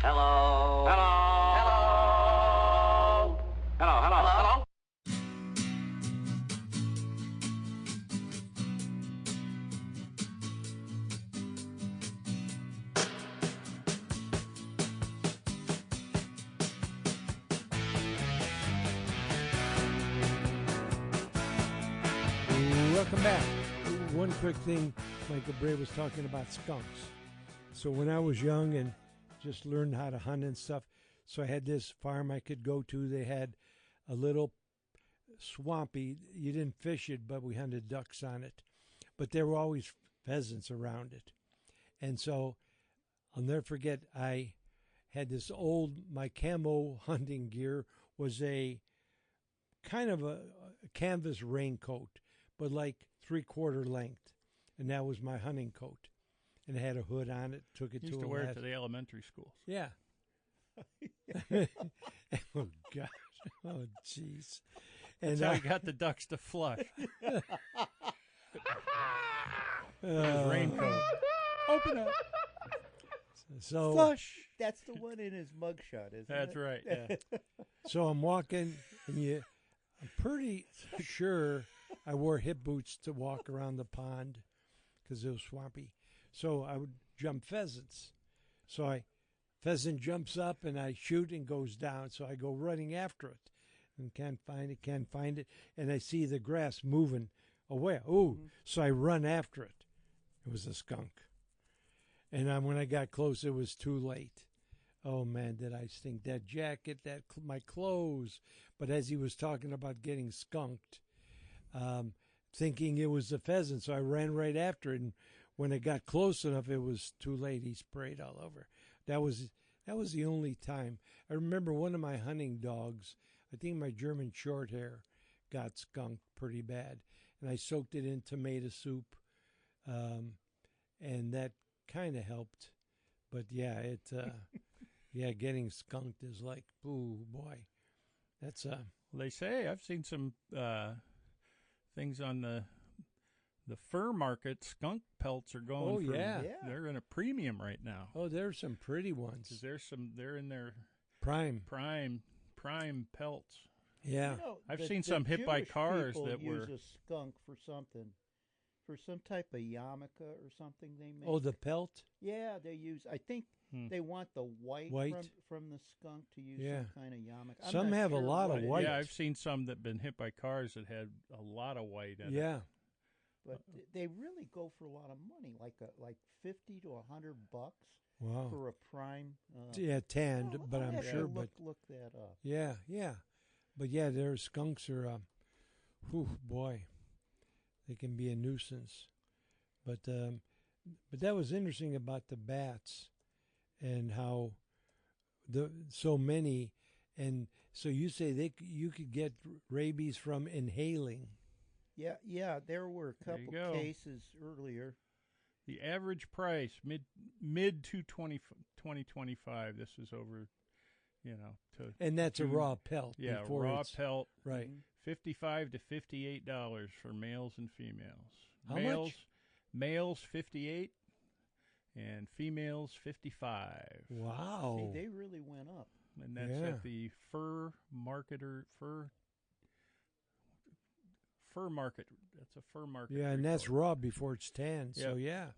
Hello. Hello. Hello. Hello. Hello. Hello. Welcome back. One quick thing, Michael Bray was talking about skunks. So when I was young and just learned how to hunt and stuff, so I had this farm I could go to. They had a little swampy. You didn't fish it, but we hunted ducks on it. But there were always pheasants around it. And so I'll never forget, I had this my camo hunting gear was a kind of a canvas raincoat, but like 3/4 length. And that was my hunting coat. And it had a hood on it. Took it Used to to a wear it last- to the elementary schools. Yeah. Oh gosh. Oh jeez. That's how he got the ducks to flush. His raincoat. Open up. So Flush. That's the one in his mugshot, isn't That's it? right. Yeah. so I'm walking, and I'm pretty sure I wore hip boots to walk around the pond because it was swampy. So I would jump pheasants. So pheasant jumps up and I shoot and goes down. So I go running after it and can't find it. And I see the grass moving away. So I run after it. It was a skunk. And when I got close, it was too late. Oh man, did I stink! That jacket, my clothes. But as he was talking about getting skunked, thinking it was a pheasant, so I ran right after it. And when it got close enough, it was too late. He sprayed all over. That was the only time. I remember one of my hunting dogs. I think my German Shorthair got skunked pretty bad, and I soaked it in tomato soup, and that kind of helped. But yeah, getting skunked is like, ooh boy, that's Well, they say I've seen some things on the fur market. Skunk pelts are going. Oh, for, yeah. They're in a premium right now. Oh, there's some pretty ones. 'Cause they're in their Prime. prime pelts. Yeah. You know, I've the- seen the some hit by Jewish cars people that use were- a skunk for something, for some type of yarmulke or something they make. Oh, the pelt. yeah, they use. I think they want the white, White. From the skunk to use Yeah. some kind of yarmulke. I'm Some not have a sure lot what of it white. is, Yeah, I've seen some that been hit by cars that had a lot of white in it. Yeah. but they really go for a lot of money, like $50 to $100 Wow. for a prime. Yeah, tanned, but I'll I'm have to sure. look that up. Yeah. But yeah, their skunks are, boy, they can be a nuisance. But that was interesting about the bats, and how so many, and so you say you could get rabies from inhaling. Yeah, there were a There you couple go. cases earlier. The average price mid 2025. This is over, to And that's a June. raw pelt. Yeah, before raw it's- pelt. Right. $55 to $58 for males and females. How males, much? Males 58 and females 55. Wow. See, they really went up. And that's Yeah. at the fur market. That's a fur market. Yeah, and that's report. raw before it's tanned. So yeah.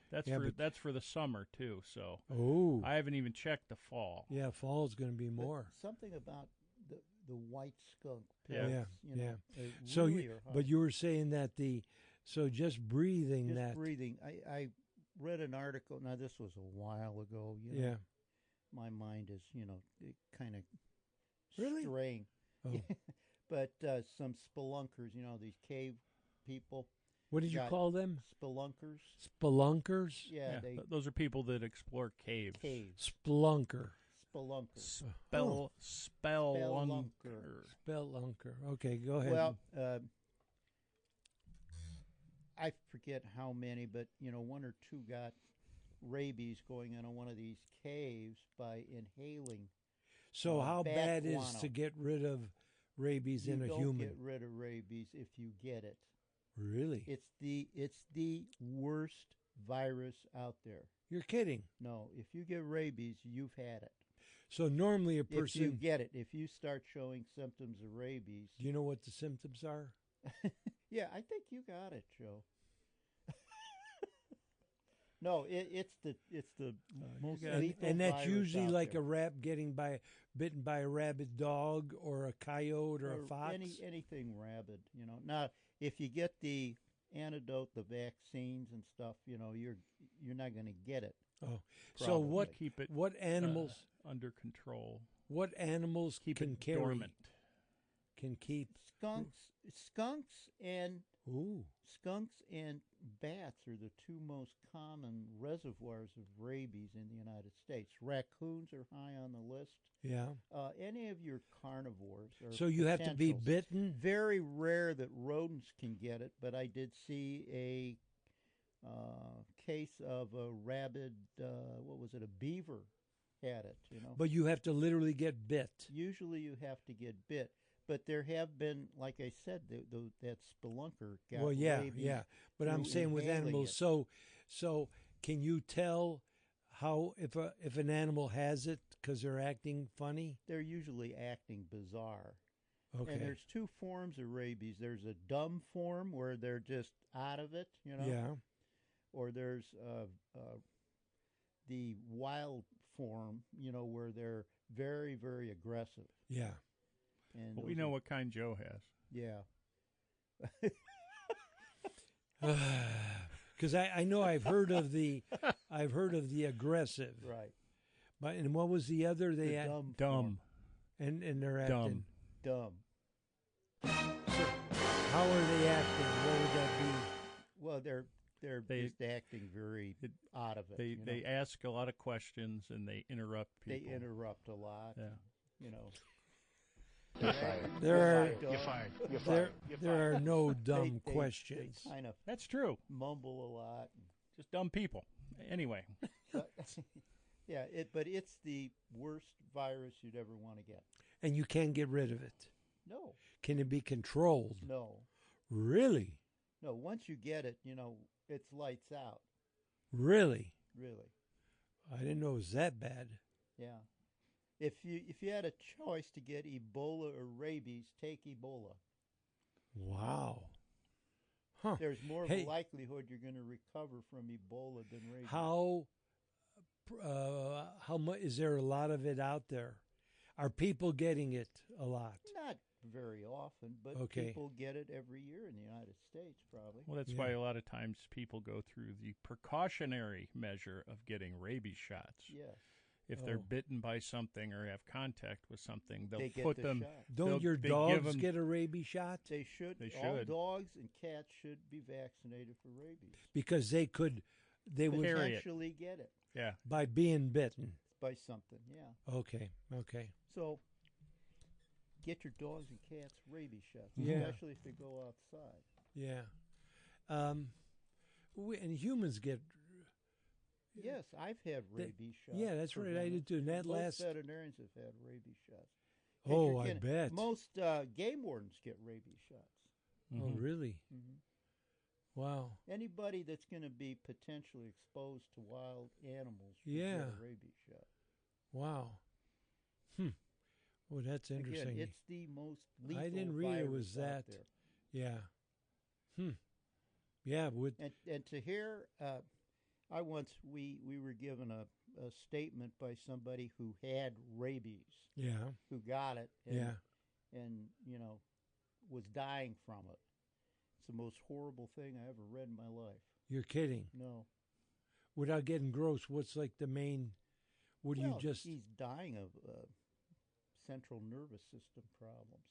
That's Yeah, for but- that's for the summer too. So Oh. I haven't even checked the fall. Yeah, fall's going to be But more. something about the white skunk Yeah. pelts, Yeah, you know, they So really are hot. but you were saying that just breathing Just that. breathing. I read an article. Now this was a while ago. You know, Yeah. my mind is kind of Really? straying. Oh. But some spelunkers, these cave people, What did you got call them? spelunkers. Spelunkers? Yeah, they those are people that explore caves. caves. Spelunker. Spelunkers. Spelunker. Spelunker. Okay, go ahead. Well, I forget how many, but one or two got rabies going into one of these caves by inhaling. so how bat bad is guano. to get rid of rabies You in a don't human? get rid of rabies if you get it. Really? It's the worst virus out there. You're kidding. No, if you get rabies, you've had it. So normally a If you person, get it, if you start showing symptoms of rabies, do you know what the symptoms are? yeah, I think you got it, Joe. No, it's the most got- lethal And that's virus usually out like there. a rat getting bitten by a rabid dog or a coyote or a fox. Anything rabid, Now, if you get the antidote, the vaccines and stuff, you're not going to get it. Oh, so Probably. what? Keep it What animals? under control. What animals Keep can it carry? dormant. Can keep? Skunks Ooh, and bats are the two most common reservoirs of rabies in the United States. Raccoons are high on the list. yeah. Any of your carnivores are So you have to be potentials. bitten. Very rare that rodents can get it, but I did see a case of a rabid, what was it, a beaver had it, But you have to literally get bit. Usually you have to get bit, but there have been, like I said, that spelunker got Well, yeah, rabies. yeah. But I'm through saying with inhaling animals. it. So can you tell how if an animal has it because they're acting funny? They're usually acting bizarre. Okay. And there's two forms of rabies. There's a dumb form where they're just out of it, Yeah. or there's the wild form, where they're very, very aggressive. Yeah. And Well, we those know are- what kind Joe has. Yeah. Because I know I've heard of the aggressive. Right. But and what was the other? They The act, dumb. Dumb. and they're Dumb. acting. Dumb. How are they acting? What would that be? Well, they're They- just acting very it- out of it. They you know. they ask a lot of questions and they interrupt They people. interrupt a lot. Yeah. You know. There are You're fired. there are no dumb They questions. kind of That's true. mumble a lot. Just dumb people. Anyway, But, yeah, but it's the worst virus you'd ever want to get. And you can't get rid of it. No, Can it be controlled? no, Really? no. Once you get it, it's lights out. Really? Really. I didn't know it was that bad. Yeah. If you had a choice to get Ebola or rabies, take Ebola. Wow. Huh. There's more of Hey. a likelihood you're going to recover from Ebola than rabies. How much is there? A lot of it out there. Are people getting it a lot? Not very often, but Okay. people get it every year in the United States, probably. well, that's Yeah. why a lot of times people go through the precautionary measure of getting rabies shots. Yes, If they're Oh. bitten by something or have contact with something, they'll they get put the them. shot. Don't your they give dogs 'em- get a rabies shot? They should. They All should. dogs and cats should be vaccinated for rabies. Because they would Carry it. Potentially get it Yeah. by being bitten. by something. Yeah. Okay. So get your dogs and cats rabies shots, Yeah. especially if they go outside. Yeah. And humans get. Yes, I've had rabies shots. Yeah, that's for right. I them. did too. And that Most last. veterinarians have had rabies shots. 'Cause Oh, you're I getting- bet. Most game wardens get rabies shots. Oh, Mhm. really? Hmm. Wow. Anybody that's going to be potentially exposed to wild animals should Yeah. get a rabies shot. Wow. Well, that's interesting. Again, it's the most lethal didn't read it virus was out that. there. Yeah. Yeah. And to hear, we were given a statement by somebody who had rabies, Yeah. who got it, and, Yeah. and was dying from it. It's the most horrible thing I ever read in my life. You're kidding. No, Without getting gross, what's like the main? What do well, you just? he's dying of central nervous system problems.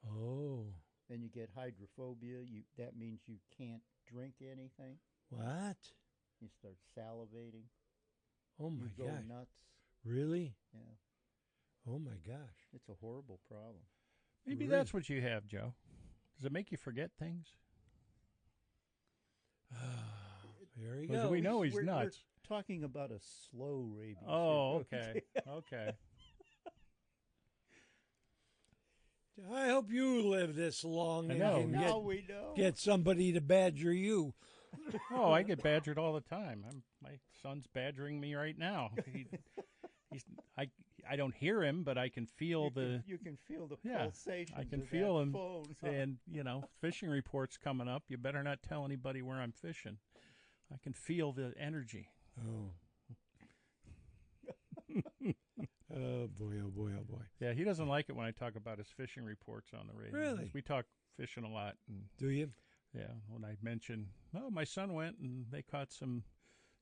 Oh. Then you get hydrophobia. That means you can't drink anything. What? You start salivating. Oh my You go gosh. nuts. Really? Yeah, Oh my gosh. it's a horrible problem. Maybe Really? that's what you have, Joe. Does it make you forget things? There you Well, go. we know he's We're nuts. talking about a slow rabies. Oh, here. okay. Okay. I hope you live this long I and know. can Now we know. get somebody to badger you. Oh, I get badgered all the time. My son's badgering me right now. I don't hear him, but I can feel you can feel the Yeah, pulsation. I can of feel that him phone, huh? saying, fishing reports coming up. You better not tell anybody where I'm fishing. I can feel the energy. Oh. Oh boy! Oh boy! Oh boy! Yeah, he doesn't like it when I talk about his fishing reports on the radio. Really? We talk fishing a lot. And, Do you? yeah, when I mention, my son went and they caught some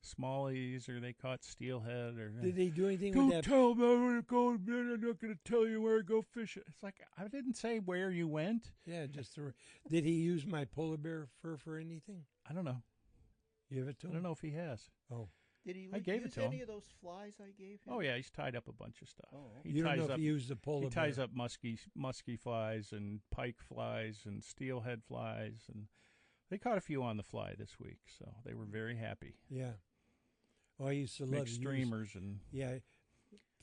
smallies or they caught steelhead or. Did they do anything Don't with that? tell them where to go, man. I'm not going to tell you where to go fishing. It's like, I didn't say where you went. Yeah, did he use my polar bear fur for anything? I don't know. You give it to I him? don't know if he has. Oh, Did he I gave it use to any him. of those flies I gave him? Oh, yeah, he's tied up a bunch of stuff. Oh, He you don't ties know if up, he used the polar he ties bear. up musky flies and pike flies and steelhead flies. And they caught a few on the fly this week, so they were very happy. Yeah. Oh, I used to love Make to use- streamers and. Yeah,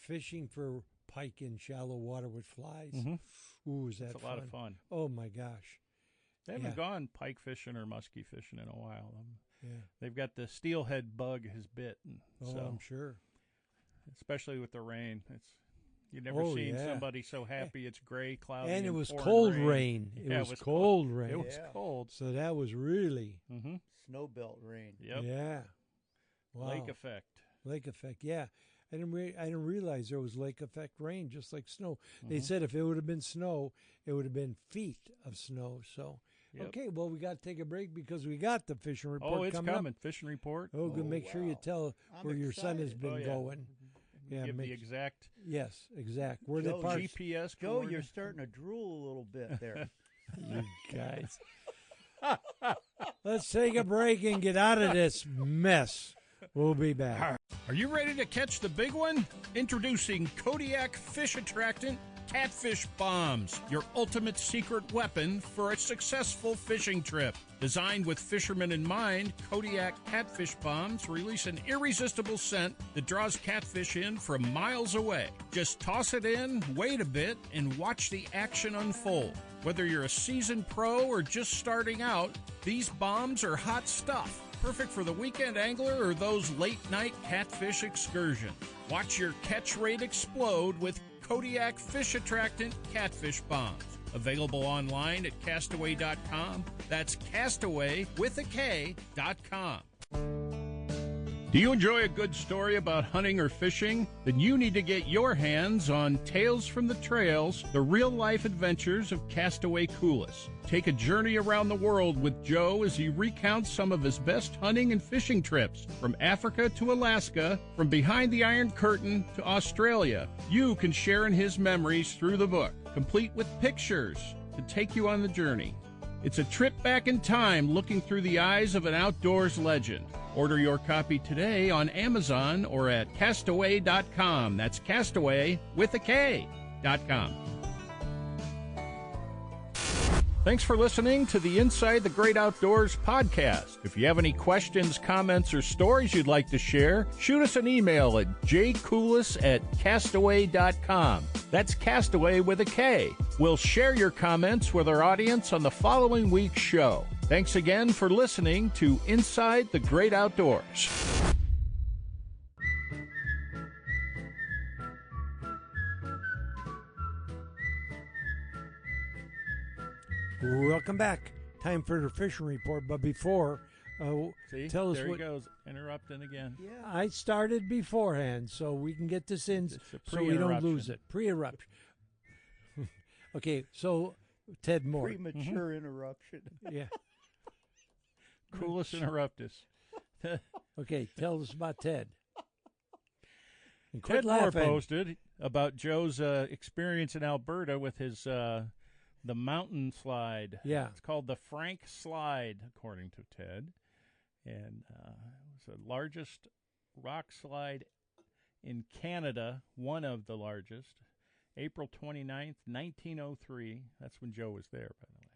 fishing for pike in shallow water with flies. Mhm. Ooh, is that It's a lot of fun. Oh my gosh! They haven't Yeah. gone pike fishing or muskie fishing in a while. Yeah. They've got the steelhead bug has bit, and Oh, so I'm sure. especially with the rain, you've never Oh, seen yeah. somebody so happy. It's gray, cloudy, And it was pouring cold rain. Yeah, It was cold rain. It was Yeah. cold. So that was really. Mm-hmm. Snow belt rain. Yep. Yeah. Wow. Lake effect. Lake effect. Yeah. I didn't realize there was lake effect rain, just like snow. They Mhm. said if it would have been snow, it would have been feet of snow. So, Yep. okay, well, we got to take a break because we got the fishing report Oh, it's coming coming. up. Fishing report. Oh, good. Oh, Make sure you wow. tell I'm where your son has excited. been Oh, yeah. going. Yeah, Give the make- exact Yes, exact. Where the Joe, parts. GPS. Joe, you're coordinates. starting to drool a little bit there. You guys. Let's take a break and get out of this mess. We'll be back. Are you ready to catch the big one? Introducing Kodiak Fish Attractant Catfish Bombs, your ultimate secret weapon for a successful fishing trip. Designed with fishermen in mind, Kodiak Catfish Bombs release an irresistible scent that draws catfish in from miles away. Just toss it in, wait a bit, and watch the action unfold. Whether you're a seasoned pro or just starting out, these bombs are hot stuff. Perfect for the weekend angler or those late-night catfish excursions. Watch your catch rate explode with Kodiak Fish Attractant Catfish Bombs. Available online at castaway.com. That's castaway with a K.com. Do you enjoy a good story about hunting or fishing? Then you need to get your hands on Tales from the Trails, the real-life adventures of Castaway Coulis. Take a journey around the world with Joe as he recounts some of his best hunting and fishing trips, from Africa to Alaska, from behind the Iron Curtain to Australia. You can share in his memories through the book, complete with pictures to take you on the journey. It's a trip back in time looking through the eyes of an outdoors legend. Order your copy today on Amazon or at castaway.com. That's castaway with a K.com. Thanks for listening to the Inside the Great Outdoors podcast. If you have any questions, comments, or stories you'd like to share, shoot us an email at jcoulis@castaway.com. That's Castaway with a K. We'll share your comments with our audience on the following week's show. Thanks again for listening to Inside the Great Outdoors. Welcome back. Time for the fishing report. But before, See, tell us there what he goes, interrupting again. Yeah. I started beforehand, so we can get this in, It's a so we don't lose pre-interruption. it. Pre-eruption. Okay, so Ted Moore. Premature interruption. Yeah. Coolest interruptus. Okay, tell us about Ted. And quit Ted Moore laughing. posted about Joe's experience in Alberta with his the mountain slide. Yeah. It's called the Frank Slide, according to Ted. And it was the largest rock slide in Canada, one of the largest. April 29th, 1903. That's when Joe was there, by the way.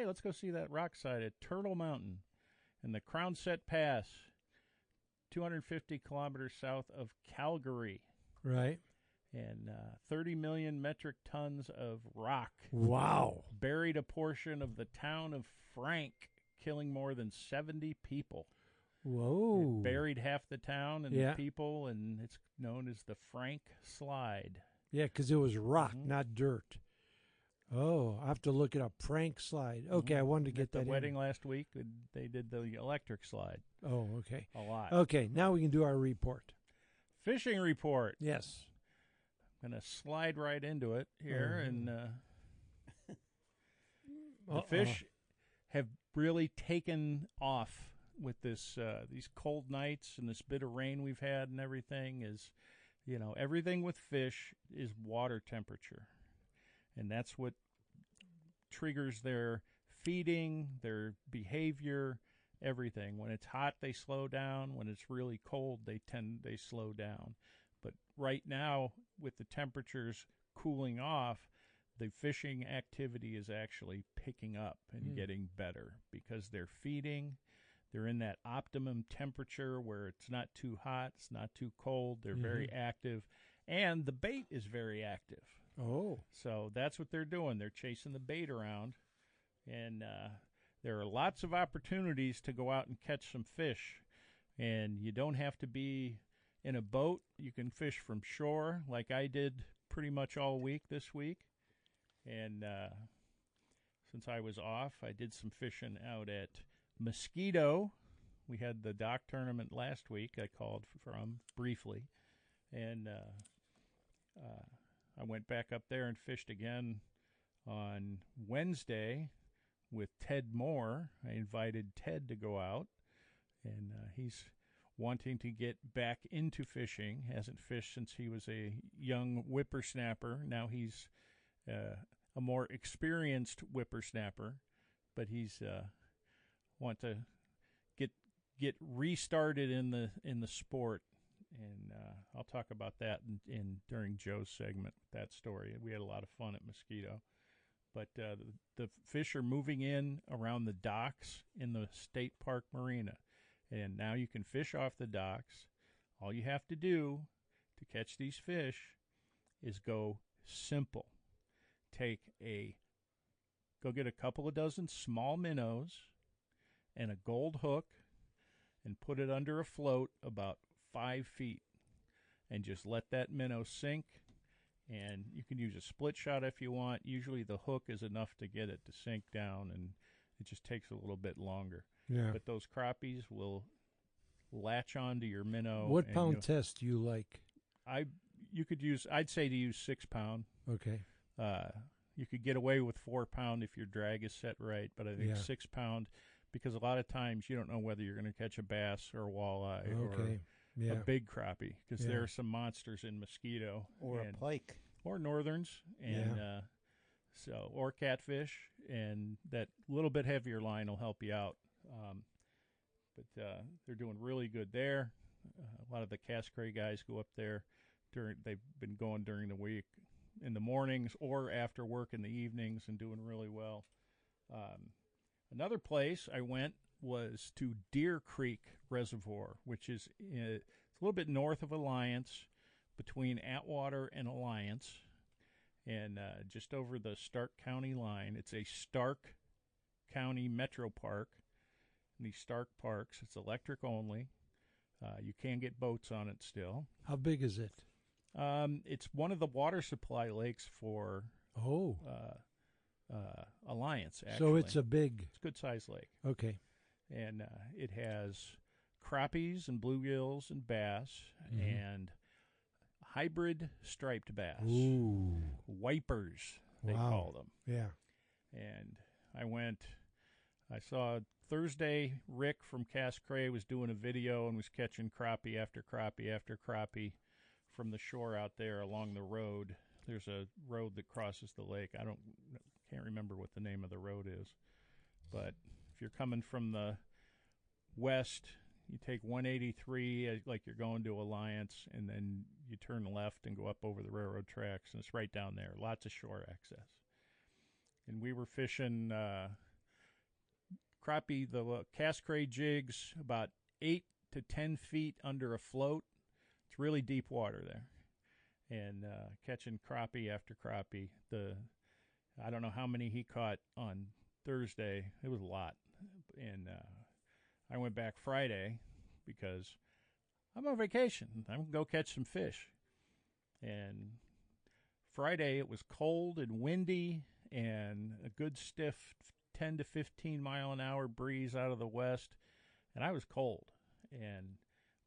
Hey, let's go see that rock slide at Turtle Mountain in the Crown Set Pass, 250 kilometers south of Calgary. Right. And 30 million metric tons of rock Wow. buried a portion of the town of Frank, killing more than 70 people. Whoa. It buried half the town and Yeah. the people, and it's known as the Frank Slide. Yeah, because it was rock, Mhm. not dirt. Oh, I have to look it up. Frank Slide. Okay, I wanted to get At the that wedding in. last week, they did the electric slide Oh, okay. a lot. Okay, now we can do our report. Fishing report. Yes. I'm going to slide right into it here, and the fish have really taken off with this these cold nights and this bit of rain we've had and everything. Is, everything with fish is water temperature, and that's what triggers their feeding, their behavior, everything. When it's hot, they slow down. When it's really cold, they slow down. But right now, with the temperatures cooling off, the fishing activity is actually picking up and getting better because they're feeding. They're in that optimum temperature where it's not too hot, it's not too cold. They're very active, and the bait is very active. Oh. So that's what they're doing. They're chasing the bait around, and there are lots of opportunities to go out and catch some fish. And you don't have to be in a boat. You can fish from shore like I did pretty much all week this week. And since I was off, I did some fishing out at Mosquito. We had the dock tournament last week. I called from briefly. And I went back up there and fished again on Wednesday with Ted Moore. I invited Ted to go out, and he's wanting to get back into fishing. Hasn't fished since he was a young whippersnapper. Now he's a more experienced whippersnapper, but he's want to get restarted in the sport. And I'll talk about that during Joe's segment, that story. We had a lot of fun at Mosquito. But the fish are moving in around the docks in the State Park Marina. And now you can fish off the docks. All you have to do to catch these fish is go simple. Go get a couple of dozen small minnows and a gold hook and put it under a float about 5 feet and just let that minnow sink. And you can use a split shot if you want. Usually the hook is enough to get it to sink down, and it just takes a little bit longer. Yeah. But those crappies will latch onto your minnow. What pound test do you like? I'd say to use 6 pound. Okay. You could get away with 4 pound if your drag is set right, but I think 6 pound, because a lot of times you don't know whether you're going to catch a bass or a walleye or a big crappie, because there are some monsters in Mosquito. Or a pike. Or northerns, and or catfish, and that little bit heavier line will help you out. But they're doing really good there. A lot of the Cass Cray guys go up there. They've been going during the week in the mornings or after work in the evenings and doing really well. Another place I went was to Deer Creek Reservoir, which is it's a little bit north of Alliance, between Atwater and Alliance, and just over the Stark County line. It's a Stark County Metro Park. And these Stark parks, it's electric only. You can get boats on it still. How big is it? It's one of the water supply lakes for Alliance, actually. So it's a good-sized lake. Okay. And it has crappies and bluegills and bass and hybrid striped bass. Ooh. Wipers, they call them. Yeah. And I saw Thursday, Rick from Cass Cray was doing a video and was catching crappie after crappie after crappie from the shore out there along the road. There's a road that crosses the lake. Can't remember what the name of the road is. But if you're coming from the west, you take 183 like you're going to Alliance, and then you turn left and go up over the railroad tracks, and it's right down there. Lots of shore access. And we were fishing crappie, the Cass Cray jigs, about 8 to 10 feet under a float. It's really deep water there. And catching crappie after crappie. I don't know how many he caught on Thursday. It was a lot. I went back Friday because I'm on vacation. I'm going to go catch some fish. And Friday it was cold and windy and a good stiff 10 to 15 mile an hour breeze out of the west, and I was cold.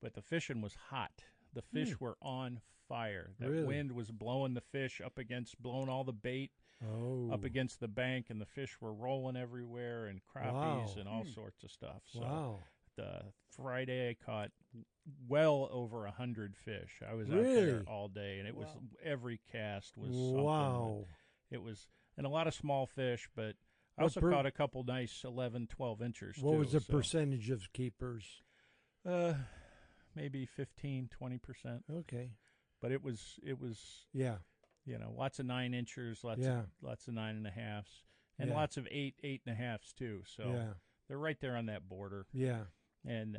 But the fishing was hot. The fish were on fire. That Really? wind was blowing the fish blowing all the bait up against the bank, and the fish were rolling everywhere, and crappies and all sorts of stuff. So Wow. the Friday I caught well over 100 fish. I was out Really? there all day, and it was every cast was something. Wow. It was, and a lot of small fish, but I What also caught a couple nice 11, 12 inchers. What too, was the so, percentage of keepers? Maybe 15, 20%. Okay. But it was Yeah. lots of 9 inchers, lots of 9.5s, and Yeah. lots of 8.5s too. So Yeah. they're right there on that border. Yeah. And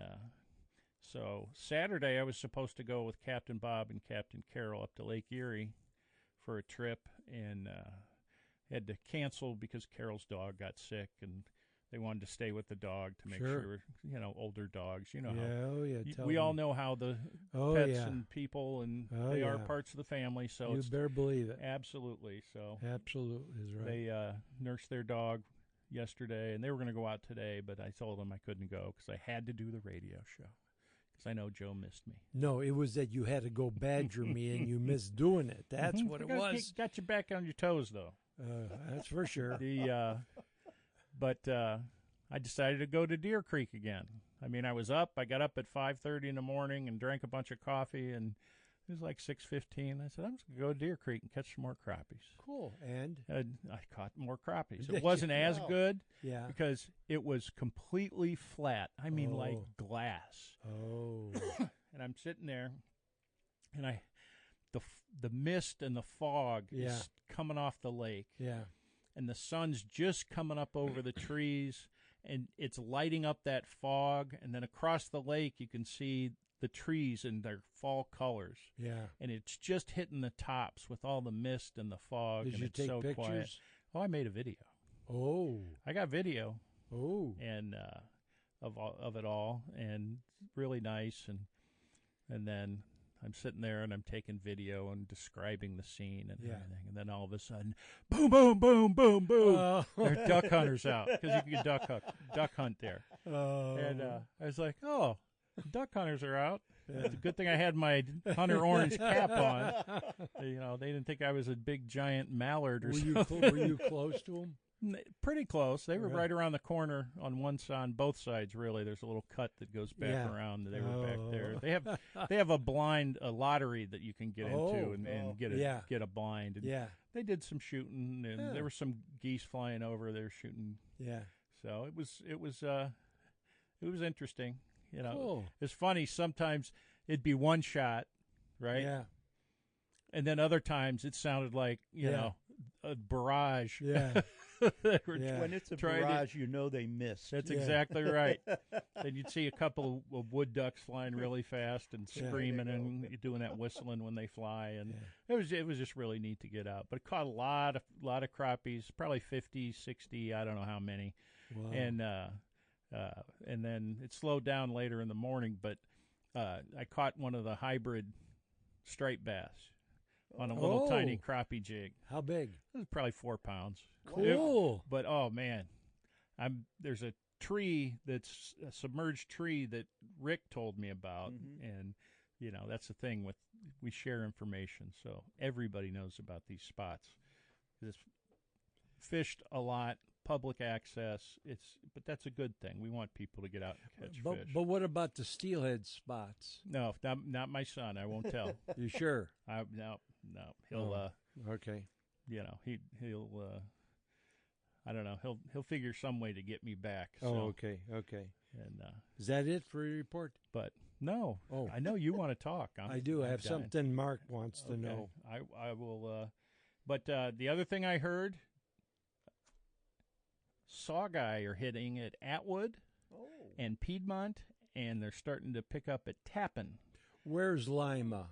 so Saturday I was supposed to go with Captain Bob and Captain Carol up to Lake Erie for a trip, and had to cancel because Carol's dog got sick, and they wanted to stay with the dog to make sure, older dogs, how we all know how the pets and people, and they are parts of the family. So you better believe it. Absolutely. So Absolutely is right. they nursed their dog yesterday, and they were going to go out today, but I told them I couldn't go because I had to do the radio show because I know Joe missed me. No, it was that you had to go badger me and you missed doing it. That's what it was. Got you back on your toes, though. That's for sure. But I decided to go to Deer Creek again. I mean, I got up at 5:30 in the morning and drank a bunch of coffee, and it was like 6:15. I said, I'm just going to go to Deer Creek and catch some more crappies. Cool. And I caught more crappies. Did It wasn't you? as good yeah. because it was completely flat. I mean, like glass. Oh. And I'm sitting there, and the mist and the fog is coming off the lake. Yeah. And the sun's just coming up over the trees, and it's lighting up that fog. And then across the lake, you can see the trees in their fall colors. Yeah. And it's just hitting the tops with all the mist and the fog. Did and you it's take so pictures? quiet. Oh, I made a video. Oh. I got video Oh. and of it all, and really nice. And then I'm sitting there and I'm taking video and describing the scene and everything. And then all of a sudden, boom, boom, boom, boom, boom. There are duck hunters out because you can duck hunt there. And I was like, oh, duck hunters are out. It's a good thing I had my Hunter Orange cap on. They didn't think I was a big giant mallard or something. Were you close to them? Pretty close. They were right around the corner on both sides. Really, there's a little cut that goes back around. They were back there. They have a lottery that you can get into and get a blind. And they did some shooting, and there were some geese flying over. They were shooting. Yeah. So it was interesting. Cool. It's funny. Sometimes it'd be one shot, right? Yeah. And then other times it sounded like a barrage. Yeah. When it's a barrage, they missed. That's exactly right. Then you'd see a couple of wood ducks flying really fast and screaming and doing that whistling when they fly, and it was just really neat to get out. But it caught a lot of crappies, probably 50, 60, I don't know how many. Wow. And then it slowed down later in the morning, but I caught one of the hybrid striped bass on a little tiny crappie jig. How big? It was probably 4 pounds. Cool. But oh man, there's a tree that's a submerged tree that Rick told me about, and that's the thing we share information, so everybody knows about these spots. It's fished a lot, public access. But that's a good thing. We want people to get out and catch fish. But what about the steelhead spots? No, not my son. I won't tell. You sure? No. He'll okay. He'll I don't know. He'll figure some way to get me back. So. Oh, okay. And is that it for your report? But no. Oh, I know you want to talk. I do. I have something Mark wants to know. I will. But the other thing I heard, Sawguy are hitting at Atwood and Piedmont, and they're starting to pick up at Tappan. Where's Lima?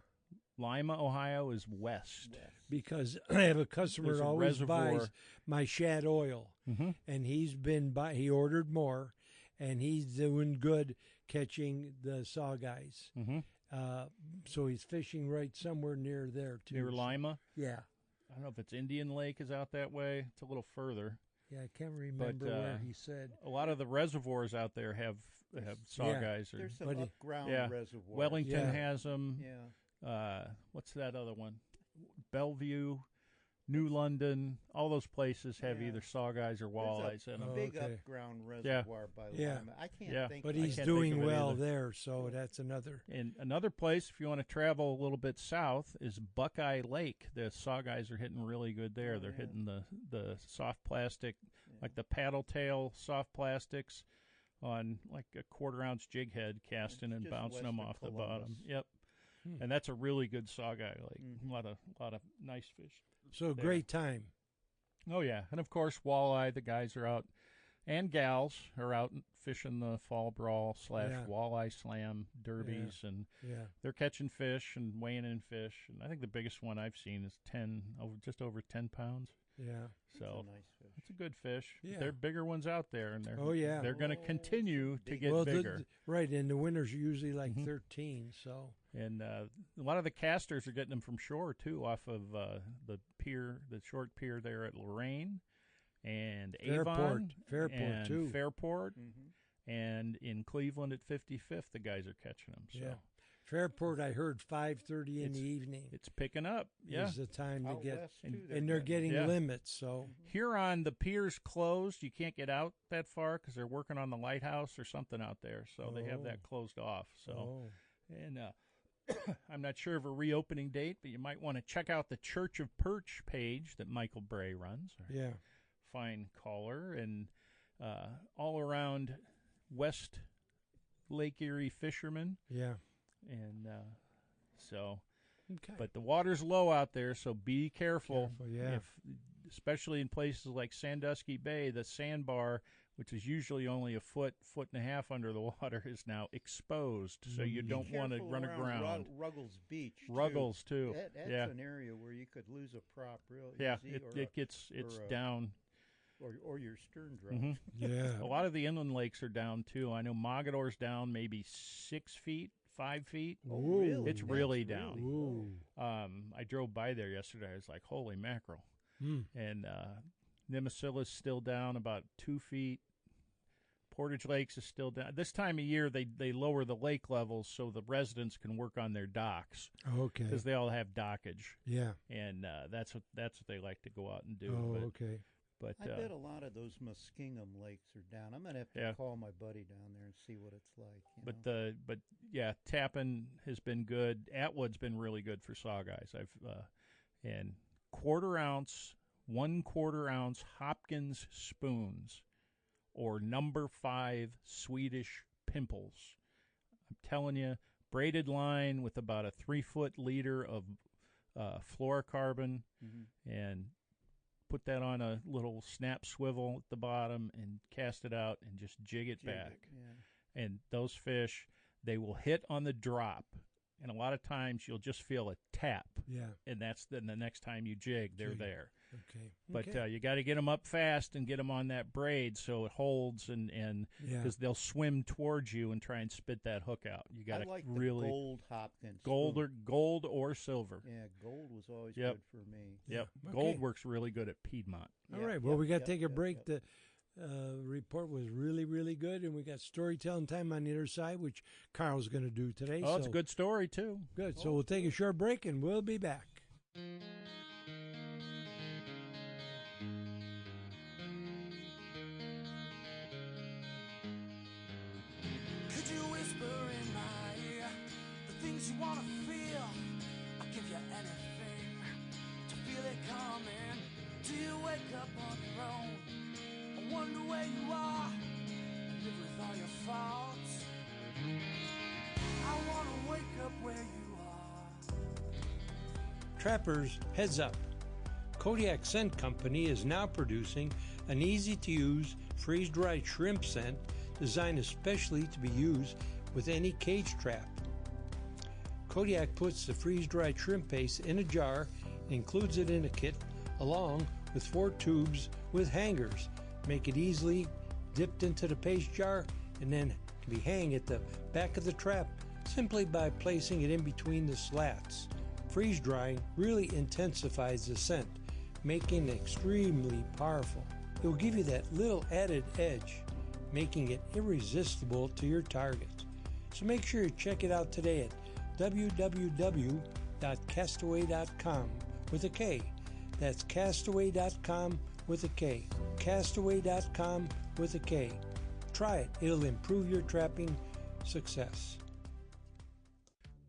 Lima, Ohio is west. Because I have a customer that always buys my shad oil, and he ordered more, and he's doing good catching the saw guys. Mm-hmm. So he's fishing right somewhere near there too. Near Lima. Yeah, I don't know if it's Indian Lake is out that way. It's a little further. yeah. I can't remember where he said. A lot of the reservoirs out there have saw Yeah. guys. There's some But up-ground yeah. reservoirs. Wellington Yeah. has them. Yeah. What's that other one? Bellevue, New London. All those places have Yeah. either saw guys or walleyes in them. Oh, Big okay. up-ground reservoir by Yeah. Lima. I can't Yeah. think. But I he's can't doing think of it well either. there, so that's another. And another place, if you want to travel a little bit south, is Buckeye Lake. The saw guys are hitting really good there. Oh, They're yeah. hitting the soft plastic, like the paddle tail soft plastics on like a 1/4 ounce jig head, casting and just bouncing west them of off the bottom. Columbus. Yep. Hmm. And that's a really good saw guy lake. Mhm. A lot of nice fish. So there. great time. Oh yeah, and of course walleye. The guys are out, and gals are out fishing the fall brawl / Yeah. walleye slam derbies, and Yeah. they're catching fish and weighing in fish. And I think the biggest one I've seen is just over 10 pounds. Yeah. That's So a nice fish. it's a good fish. Yeah. There are bigger ones out there, and Oh, yeah. they're going to continue to big get bigger. Right, and the winners are usually like Mhm. 13. So And a lot of the casters are getting them from shore too, off of the pier, the short pier there at Lorraine, and Avon, Fairport and too. Fairport, Mm-hmm. and in Cleveland at 55th, the guys are catching them. So Yeah. Fairport, I heard 5:30 in the evening it's picking up. Yeah. is the time to Out get, west, and- too, and they're getting Yeah. limits. So Huron, the pier's closed. You can't get out that far because they're working on the lighthouse or something out there. So they have Oh. that closed off. So. oh, And I'm not sure of a reopening date, but you might want to check out the Church of Perch page that Michael Bray runs. Our yeah, fine caller, and all around West Lake Erie fishermen. yeah. And so, Okay. but the water's low out there, so be careful. Careful, yeah. Especially in places like Sandusky Bay, the sandbar, which is usually only a foot and a half under the water, is now exposed. So you Mm. don't want to Careful run around aground. Ruggles Beach. too. Ruggles too. That's yeah, an area where you could lose a prop real yeah. easy, It's or down. or your stern drop. Mhm. Yeah. A lot of the inland lakes are down too. I know Mogador's down maybe 6 feet, 5 feet. Oh, Ooh. really? It's That's really down. Ooh. I drove by there yesterday. I was like, holy mackerel. Hmm. And Nemesila's still down about 2 feet. Portage Lakes is still down. This time of year, they lower the lake levels so the residents can work on their docks Okay. because they all have dockage, Yeah. and that's what they like to go out and do. Oh, okay. But I bet a lot of those Muskingum lakes are down. I'm gonna have to Yeah. call my buddy down there and see what it's like. But yeah, Tappan has been good. Atwood's been really good for saw guys. And 1/4 ounce Hopkins spoons, or number 5 Swedish pimples. I'm telling you, braided line with about a 3-foot leader of fluorocarbon, and put that on a little snap swivel at the bottom and cast it out and just jig it back. Yeah. And those fish, they will hit on the drop. And a lot of times you'll just feel a tap. Yeah. And that's then the next time you jig, they're Jig. there. Okay. But okay. you got to get them up fast and get them on that braid so it holds, and yeah. because they'll swim towards you and try and spit that hook out. You got I to like really the gold Hopkins. gold spoon. or silver. Yeah, gold was always Yep. good for me. Yep, Yeah. gold Okay. works really good at Piedmont. All Yep, right. Well, yep, we got to yep, take a yep, break. yep. The report was really, really good, and we got storytelling time on the other side, which Carl's going to do today. Oh, it's so a good story too. Good. So we'll take a short break, and we'll be back. Could you whisper in my ear the things you wanna feel? I'll give you anything to feel it coming. Do you wake up on your own? I wonder where you are and live with all your faults. I wanna wake up where you are. Trappers, heads up. Kodiak Scent Company is now producing an easy-to-use freeze-dried shrimp scent designed especially to be used with any cage trap. Kodiak puts the freeze-dried shrimp paste in a jar and includes it in a kit along with 4 tubes with hangers. Make it easily dipped into the paste jar and then can be hang at the back of the trap simply by placing it in between the slats. Freeze drying really intensifies the scent, making it extremely powerful. It will give you that little added edge, making it irresistible to your targets. So make sure you check it out today at www.castaway.com with a K. That's castaway.com with a K. Castaway.com with a K. Try it. It'll improve your trapping success.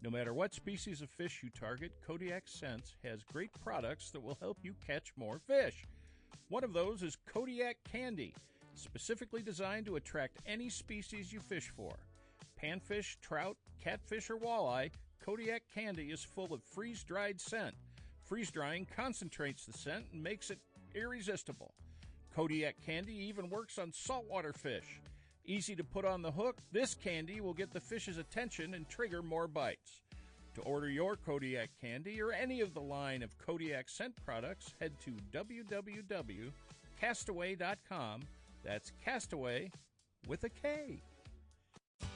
No matter what species of fish you target, Kodiak Scents has great products that will help you catch more fish. One of those is Kodiak Candy, specifically designed to attract any species you fish for. Panfish, trout, catfish, or walleye, Kodiak Candy is full of freeze-dried scent. Freeze-drying concentrates the scent and makes it irresistible. Kodiak Candy even works on saltwater fish. Easy to put on the hook, this candy will get the fish's attention and trigger more bites. To order your Kodiak Candy or any of the line of Kodiak scent products, head to www.castaway.com. That's Castaway with a K.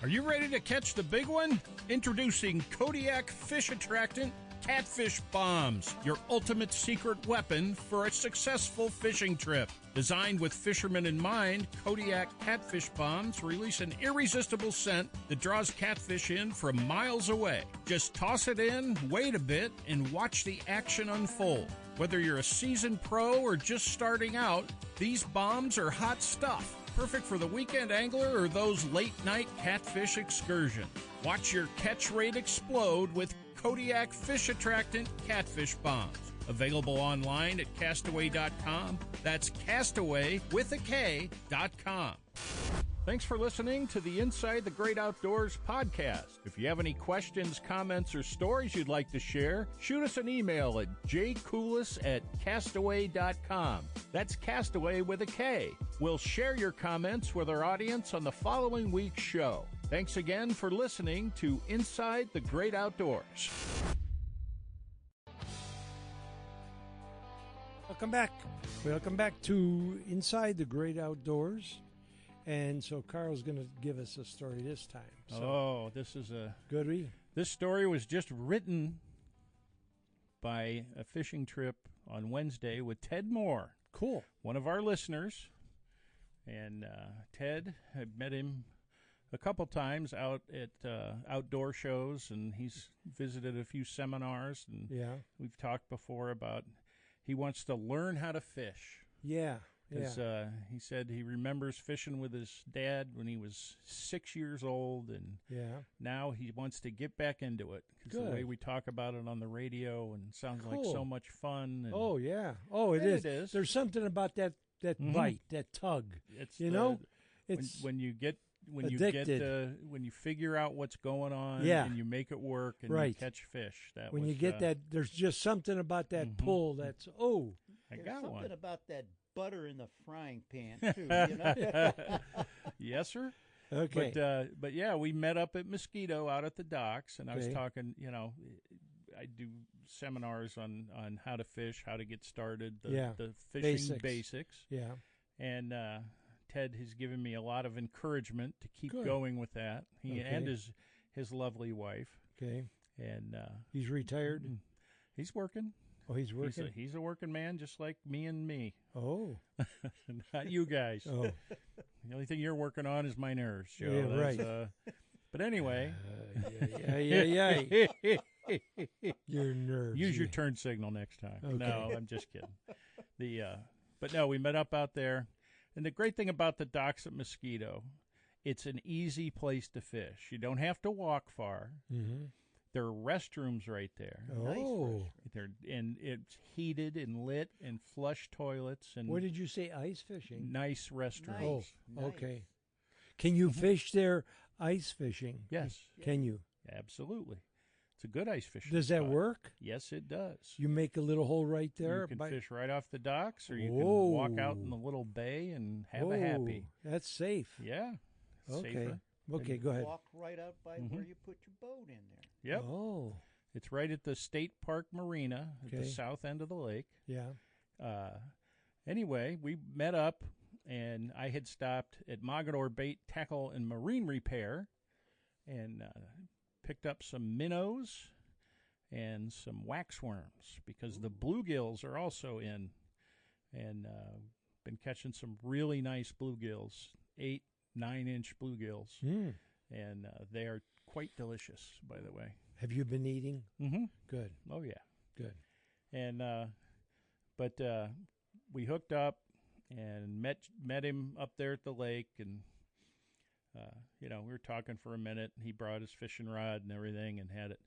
Are you ready to catch the big one? Introducing Kodiak Fish Attractant Catfish Bombs, your ultimate secret weapon for a successful fishing trip. Designed with fishermen in mind, Kodiak Catfish Bombs release an irresistible scent that draws catfish in from miles away. Just toss it in, wait a bit, and watch the action unfold. Whether you're a seasoned pro or just starting out, these bombs are hot stuff. Perfect for the weekend angler or those late-night catfish excursions. Watch your catch rate explode with Kodiak Fish Attractant Catfish Bombs. Available online at castaway.com. That's castaway with a K.com. Thanks for listening to the Inside the Great Outdoors podcast. If you have any questions, comments, or stories you'd like to share, shoot us an email at jcoulis@castaway.com. That's Castaway with a K. We'll share your comments with our audience on the following week's show. Thanks again for listening to Inside the Great Outdoors. Welcome back to Inside the Great Outdoors. And so Carl's going to give us a story this time. So, this is a good read. This story was just written by a fishing trip on Wednesday with Ted Moore. Cool. One of our listeners. And Ted, I've met him a couple times out at outdoor shows, and he's visited a few seminars. And we've talked before about he wants to learn how to fish. Yeah. Because he said he remembers fishing with his dad when he was 6 years old, and now he wants to get back into it. Because the way we talk about it on the radio and sounds like so much fun. And it is. There's something about that bite, that tug. It's it's when you figure out what's going on and you make it work and you catch fish. There's just something about that pull that's I got one. Something about that butter in the frying pan too, you know. Yes, sir. Okay. But yeah, we met up at Mosquito out at the docks, and I was talking. I do seminars on how to fish, how to get started, the fishing basics. Yeah. And Ted has given me a lot of encouragement to keep going with that. He and his lovely wife. Okay. And he's retired. He's working. Oh, he's working. He's a working man, just like me and me. Oh, not you guys. Oh, the only thing you're working on is my nerves, Joe. Yeah, right. But anyway, your nerves. Use your turn signal next time. Okay. No, I'm just kidding. But no, we met up out there, and the great thing about the docks at Mosquito, it's an easy place to fish. You don't have to walk far. Mm-hmm. There are restrooms right there. Oh, and it's heated and lit and flush toilets and. What did you say? Ice fishing. Nice restrooms. Oh, okay. Can you fish there? Ice fishing. Yes. Can you? Absolutely. It's a good ice fishing. Does that work? Yes, it does. You make a little hole right there. You can fish right off the docks, or you can walk out in the little bay and have a happy. That's safe. Yeah. Okay. Safer. Okay, go ahead. Walk right up by where you put your boat in there. Yep. Oh. It's right at the State Park Marina at the south end of the lake. Yeah. Anyway, we met up and I had stopped at Mogador Bait, Tackle, and Marine Repair and picked up some minnows and some waxworms because the bluegills are also in, and been catching some really nice bluegills, 8, 9-inch bluegills, and they are quite delicious, by the way. Have you been eating? Mm-hmm. Good. Oh, yeah. Good. And but we hooked up and met him up there at the lake, and we were talking for a minute. He brought his fishing rod and everything and had it.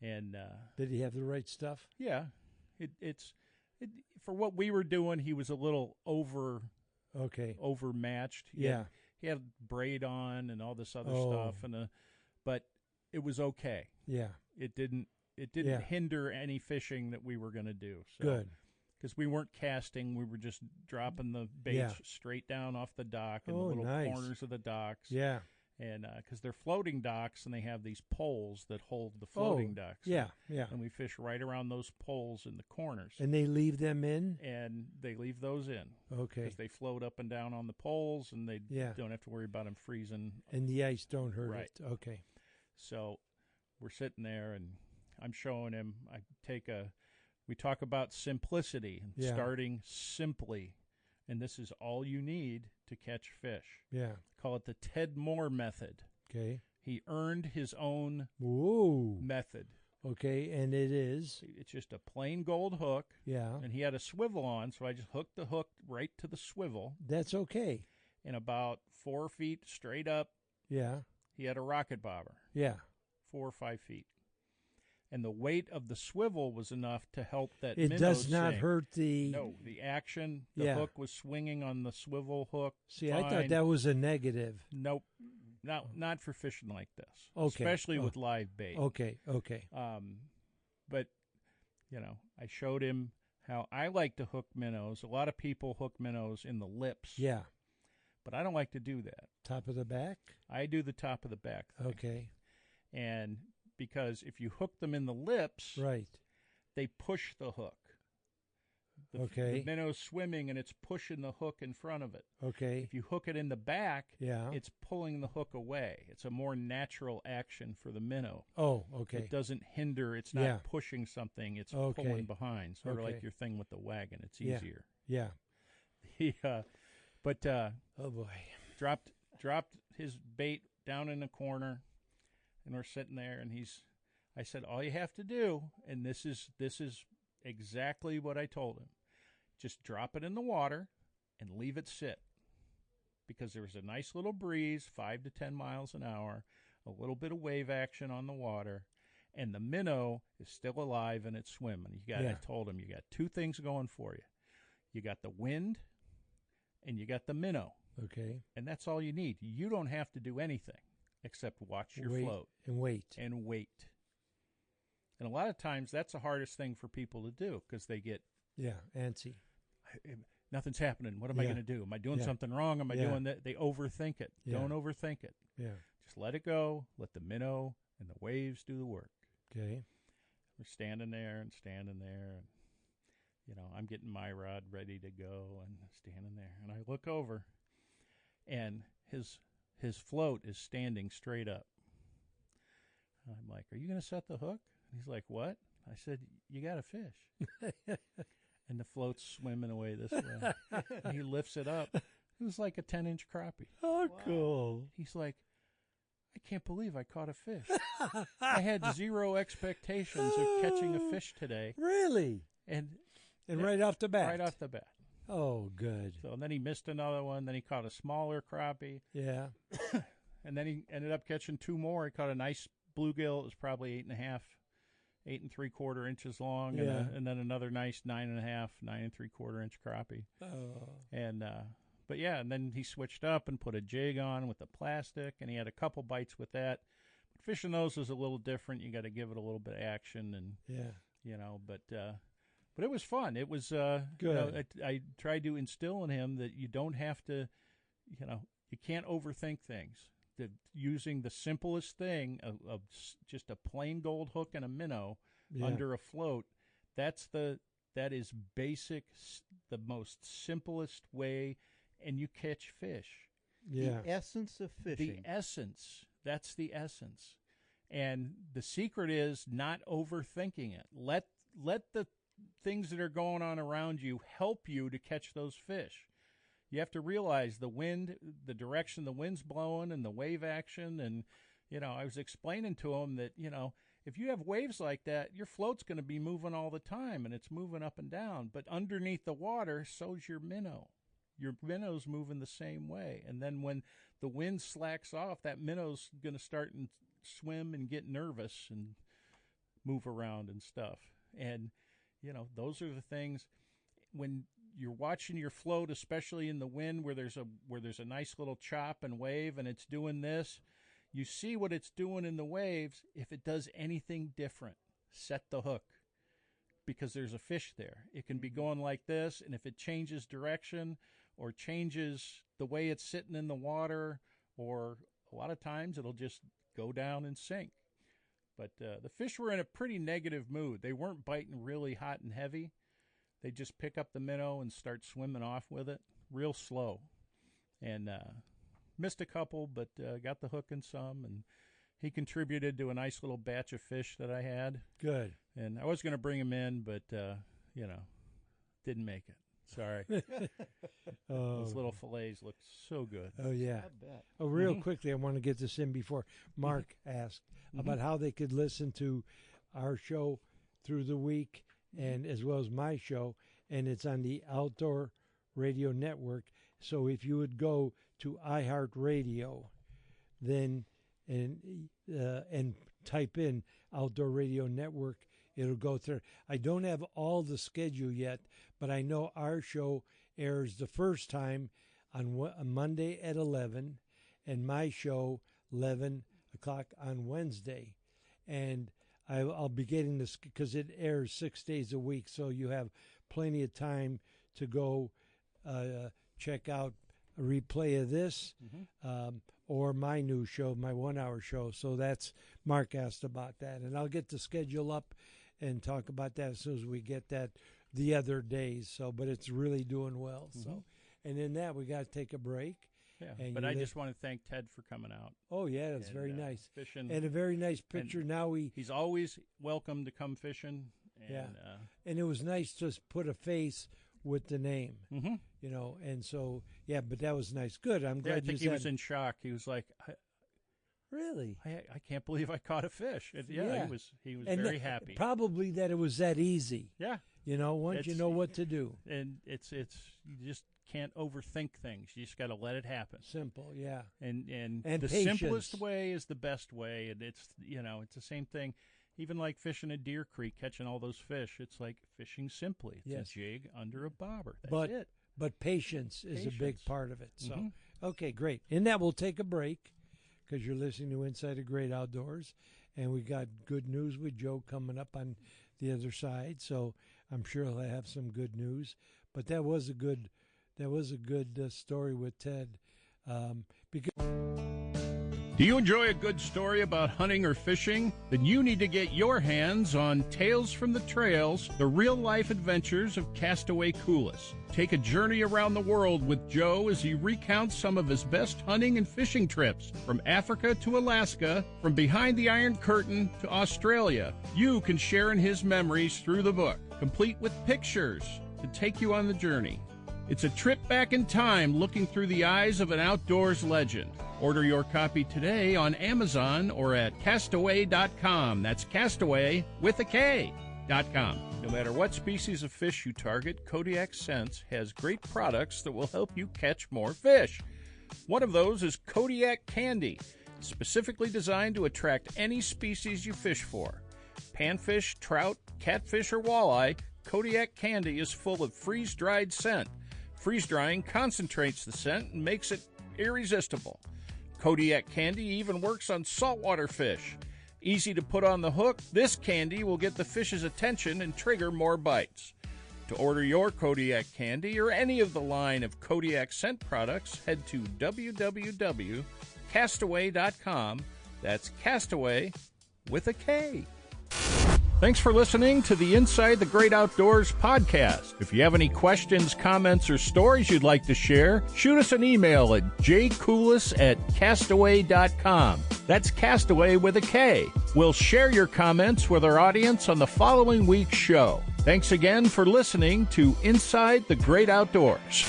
And did he have the right stuff? Yeah, it's for what we were doing. He was a little overmatched. He had braid on and all this other stuff, but it was okay. Yeah, it didn't hinder any fishing that we were going to do. So, good, because we weren't casting, we were just dropping the baits straight down off the dock in the little corners of the docks. Yeah, and because they're floating docks and they have these poles that hold the floating docks. Yeah. And we fish right around those poles in the corners. And they leave them in? And they leave those in. Okay. Because they float up and down on the poles, and they don't have to worry about them freezing. And the ice don't hurt it. Okay. So we're sitting there, and I'm showing him. We talk about simplicity and starting simply. And this is all you need to catch fish. Yeah. Call it the Ted Moore method. Okay. He earned his own method. Okay, and it is? It's just a plain gold hook. Yeah. And he had a swivel on, so I just hooked the hook right to the swivel. That's okay. And about 4 feet straight up, he had a rocket bobber. Yeah. 4 or 5 feet. And the weight of the swivel was enough to help that minnow sink. It does not hurt the... No, the action, the hook was swinging on the swivel hook. See, fine. I thought that was a negative. Nope. Not for fishing like this. Okay. Especially with live bait. Okay. But, I showed him how I like to hook minnows. A lot of people hook minnows in the lips. Yeah. But I don't like to do that. Top of the back? I do the top of the back thing. Okay. And because if you hook them in the lips, they push the hook. The minnow's swimming and it's pushing the hook in front of it. Okay. If you hook it in the back, it's pulling the hook away. It's a more natural action for the minnow. Oh, okay. It doesn't hinder. It's not pushing something. It's pulling behind, sort of like your thing with the wagon. It's easier. Yeah. But oh boy, dropped his bait down in the corner. And we're sitting there, and I said, all you have to do, and this is exactly what I told him, just drop it in the water and leave it sit. Because there was a nice little breeze, 5 to 10 miles an hour, a little bit of wave action on the water, and the minnow is still alive and it's swimming. I told him, you got 2 things going for you. You got the wind, and you got the minnow. Okay. And that's all you need. You don't have to do anything. Except watch your float. And wait. And a lot of times that's the hardest thing for people to do because they get... antsy. Nothing's happening. What am I going to do? Am I doing something wrong? Am I doing that? They overthink it. Don't overthink it. Yeah. Just let it go. Let the minnow and the waves do the work. Okay. We're standing there. And, I'm getting my rod ready to go and standing there. And I look over, and his float is standing straight up. I'm like, are you going to set the hook? He's like, what? I said, you got a fish. And the float's swimming away this way. And he lifts it up. It was like a 10-inch crappie. Oh, wow. Cool. He's like, I can't believe I caught a fish. I had 0 expectations of catching a fish today. Really? And right off the bat? Right off the bat. Oh, good. So then he missed another one. Then he caught a smaller crappie. Yeah. And then he ended up catching 2 more. He caught a nice bluegill. It was probably 8 3/4 inches long. And then another nice 9 3/4 inch crappie. Oh. And, and then he switched up and put a jig on with the plastic, and he had a couple bites with that. But fishing those is a little different. You got to give it a little bit of action but it was fun. It was good. I tried to instill in him that you don't have to, you can't overthink things. Using the simplest thing of just a plain gold hook and a minnow under a float, that is basic, the most simplest way and you catch fish. Yeah. The essence of fishing. The essence. That's the essence. And the secret is not overthinking it. Let the things that are going on around you help you to catch those fish. You have to realize the wind, the direction the wind's blowing, and the wave action. And, I was explaining to him that, if you have waves like that, your float's going to be moving all the time, and it's moving up and down. But underneath the water, so's your minnow. Your minnow's moving the same way. And then when the wind slacks off, that minnow's going to start and swim and get nervous and move around and stuff. And, those are the things when you're watching your float, especially in the wind where there's a nice little chop and wave and it's doing this, you see what it's doing in the waves. If it does anything different, set the hook. Because there's a fish there. It can be going like this, and if it changes direction or changes the way it's sitting in the water, or a lot of times it'll just go down and sink. But the fish were in a pretty negative mood. They weren't biting really hot and heavy. They just pick up the minnow and start swimming off with it real slow. And missed a couple, but got the hook in some, and he contributed to a nice little batch of fish that I had. Good. And I was going to bring him in, but, didn't make it. Sorry. Those little fillets look so good. Oh, yeah. I bet. Oh, real quickly, I want to get this in before Mark asked about how they could listen to our show through the week, and as well as my show, and it's on the Outdoor Radio Network. So if you would go to iHeartRadio, then and type in Outdoor Radio Network, it'll go through. I don't have all the schedule yet, but I know our show airs the first time on Monday at 11, and my show 11 o'clock on Wednesday. And I'll be getting this because it airs 6 days a week, so you have plenty of time to go check out a replay of this or my new show, my 1 hour show. So that's, Mark asked about that. And I'll get the schedule up and talk about that as soon as we get that the other days. So, but it's really doing well. So, and in that, we got to take a break. Yeah, and but I just want to thank Ted for coming out. Oh, yeah, that's very nice. Fishing. And a very nice picture. Now he's always welcome to come fishing. And, and it was nice to put a face with the name, and so, but that was nice. Good. I'm glad I think he was in shock. He was like, really? I can't believe I caught a fish. He was and very happy. Probably that it was that easy. Yeah. Once you know what to do. And it's you just can't overthink things. You just got to let it happen. Simple, yeah. And the patience. simplest way is the best way. And it's, it's the same thing. Even like fishing a Deer Creek, catching all those fish, it's like fishing simply. It's a jig under a bobber. That's it. But patience is a big part of it. So, okay, great. In that, we'll take a break because you're listening to Inside the Great Outdoors, and we got good news with Joe coming up on the other side. So I'm sure he'll have some good news. But that was a good story with Ted. Because. Do you enjoy a good story about hunting or fishing? Then you need to get your hands on Tales from the Trails, the real-life adventures of Castaway Coulis. Take a journey around the world with Joe as he recounts some of his best hunting and fishing trips, from Africa to Alaska, from behind the Iron Curtain to Australia. You can share in his memories through the book, complete with pictures to take you on the journey. It's a trip back in time looking through the eyes of an outdoors legend. Order your copy today on Amazon or at castaway.com. That's Castaway with a K.com. No matter what species of fish you target, Kodiak Scents has great products that will help you catch more fish. One of those is Kodiak Candy, specifically designed to attract any species you fish for. Panfish, trout, catfish, or walleye, Kodiak Candy is full of freeze-dried scent. Freeze-drying concentrates the scent and makes it irresistible. Kodiak Candy even works on saltwater fish. Easy to put on the hook, this candy will get the fish's attention and trigger more bites. To order your Kodiak Candy or any of the line of Kodiak scent products, head to www.castaway.com. That's Castaway with a K. Thanks for listening to the Inside the Great Outdoors podcast. If you have any questions, comments, or stories you'd like to share, shoot us an email at jcoulis@castaway.com. That's Castaway with a K. We'll share your comments with our audience on the following week's show. Thanks again for listening to Inside the Great Outdoors.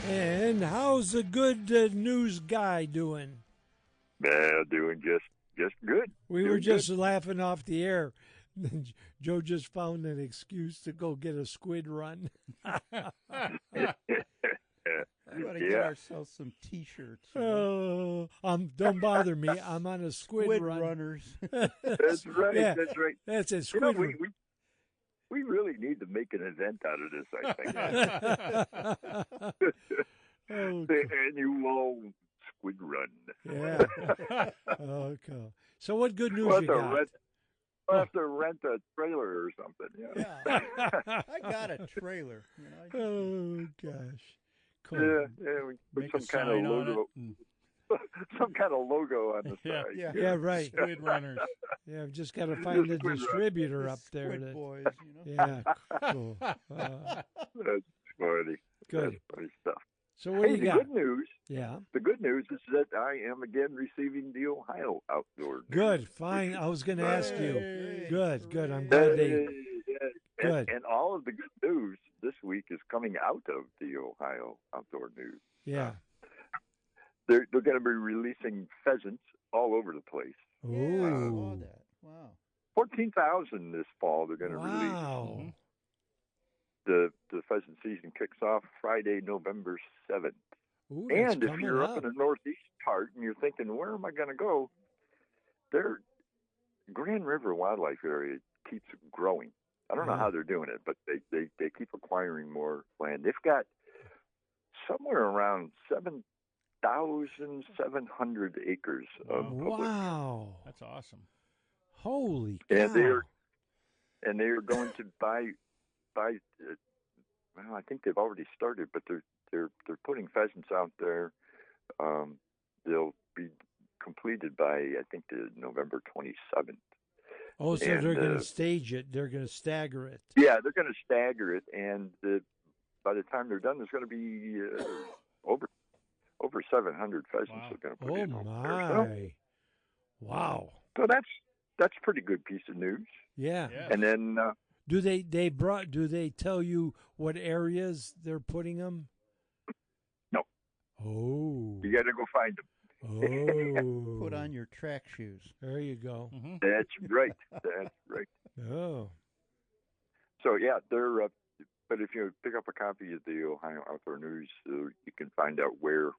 And how's the good news guy doing? Doing just good. We were Doing just laughing off the air. Joe just found an excuse to go get a squid run. We ought to get ourselves some T-shirts. Oh, don't bother me. I'm on a squid run. runners. That's right. Yeah. That's right. That's a You know, squid run. we really need to make an event out of this, I think. Oh, The annual squid run. yeah. Okay. So what good news We'll you have, to got? rent, we'll have to rent a trailer or something. Yeah. Yeah. I got a trailer. You know, Oh, gosh. Cool. Yeah, we put Make a some kind of sign on logo, it. and- some kind of logo on the Yeah. side. Yeah. Yeah, right. Squid runners. Yeah, I've just got to find a Squid run. distributor up there. Squid To, boys, you know. yeah, cool. That's funny. Good. That's funny stuff. So what do Hey, you the got? good news. Yeah, The good news is that I am again receiving the Ohio Outdoor News. good, fine. I was going to ask you. Hey, Good, good. I'm Hey, glad they. yeah. Good. And all of the good news this week is coming out of the Ohio Outdoor News. Yeah. They're going to be releasing pheasants all over the place. Yeah, I saw Ooh. that. Wow. 14,000 this fall they're going to release. Wow. Mhm. The pheasant season kicks off Friday, November 7th. Ooh, that's And if coming you're up. up in the northeast part and you're thinking, where am I going to go? Their Grand River Wildlife Area keeps growing. I don't know Yeah. how they're doing it, but they keep acquiring more land. They've got somewhere around 7,700 acres of public. Wow. That's awesome. Holy And cow. they are going to buy. Well, I think they've already started, but they're putting pheasants out there. They'll be completed by I think the November 27th. Oh, so and, they're going to stage it. They're going to stagger it. Yeah, they're going to stagger it, and by the time they're done, there's going to be over 700 pheasants Wow. are going to put Oh, in over there. my. Wow. So that's a pretty good piece of news. Yeah. Yeah. And then Do they tell you what areas they're putting them? No. Oh. you got to go find them. Oh. Put on your track shoes. There you go. Mhm. That's right. That's right. Oh. So yeah, they're. But if you pick up a copy of the Ohio Outdoor News, you can find out where,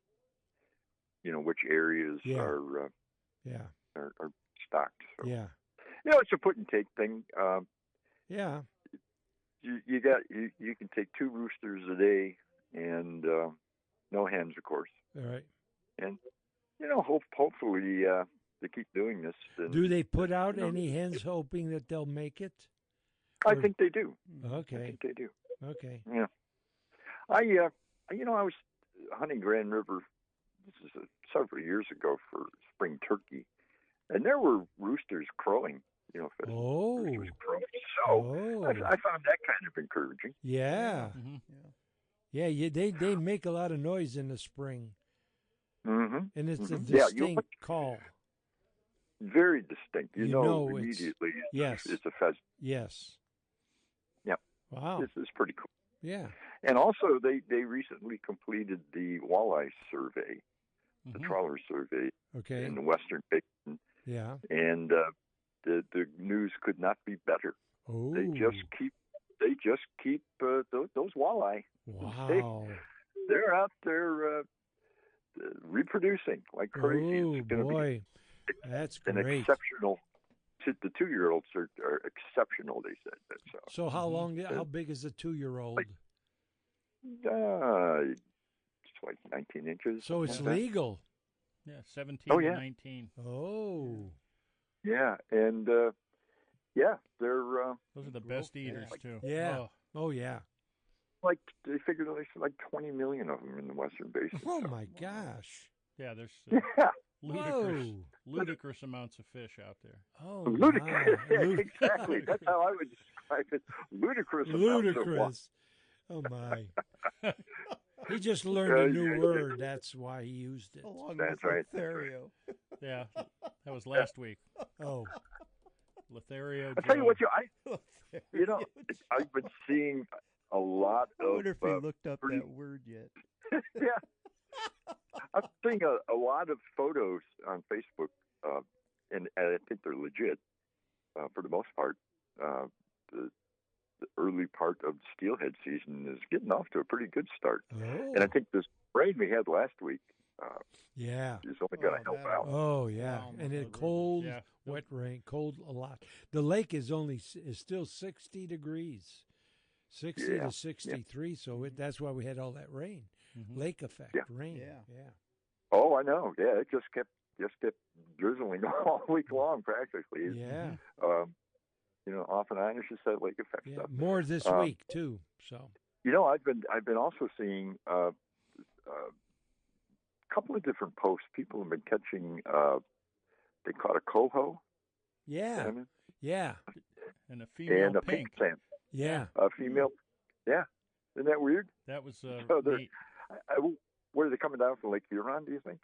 which areas Yeah. are Yeah. stocked. So, Yeah. it's a put and take thing. Yeah. You can take 2 roosters a day and no hens, of course. All right. And hopefully they keep doing this. And Do they put out any hens hoping that they'll make it? I or- think they do. I Okay. think they do. Okay. Yeah. I was hunting Grand River. This is several years ago for spring turkey, and there were roosters crowing. Oh. Roosters was crowing. So Oh. I found that kind of encouraging. Yeah. Mhm. Yeah. They make a lot of noise in the spring, Mm-hmm. and it's a Mhm. Yeah, distinct call. Very distinct. You You know know it's- immediately. yes. It's a pheasant. Yes. Yep. Wow. This is pretty cool. Yeah. And also, they recently completed the walleye survey, the Mhm. trawler survey Okay. in the Western Basin, Yeah. and the news could not be better. Oh. They just keep those walleye. Wow. They're out there reproducing like crazy. Oh It's going to boy, that's be an great. exceptional. The 2-year-olds are exceptional. They said that. So how Mhm. long? How big is a 2-year-old? It's like 19 inches. So it's something like legal. Yeah, 17 Oh, to yeah. 19. Oh, Yeah, and yeah, they're Those are the grow best eaters, fast. too. yeah. Oh, Oh, yeah. like they figured there's like 20 million of them in the Western Basin. Oh, so- my gosh. yeah, there's Yeah, ludicrous, Whoa. ludicrous amounts of fish out there. Oh, ludicrous. my. Yeah, exactly. That's how I would describe it. Ludicrous. amounts of water. Ludicrous. Oh, my. He just learned a new word. That's why he used it. Along That's with right. Lothario. Yeah, that was last week. Oh, Lothario. I tell you Joe. what, Lothario. I've been seeing a lot I of. wonder if he looked up pretty- that word yet. Yeah, I'm seeing a lot of photos on Facebook, and I think they're legit for the most part. The early part of the steelhead season is getting off to a pretty good start, oh. and I think this rain we had last week Yeah. is only going to Oh, help that- out. Oh, yeah. Wow, And those it rivers. cold, Yeah. wet rain, cold a lot. The lake is still 60 degrees, 60 Yeah, to 63. So that's why we had all that rain, Mhm. lake effect, Yeah. rain. Yeah. Yeah. Oh, I know. Yeah, it just kept drizzling all week long practically. Yeah. Off and on, it's just that lake effect Yeah. stuff. More this week too. So. I've been also seeing a couple of different posts. People have been catching. They caught a coho Yeah. salmon Yeah. And a female and a pink. pink salmon, Yeah. a female. Yeah, isn't that weird? That was So they're- neat. Where are they coming down from Lake Huron? Do you think?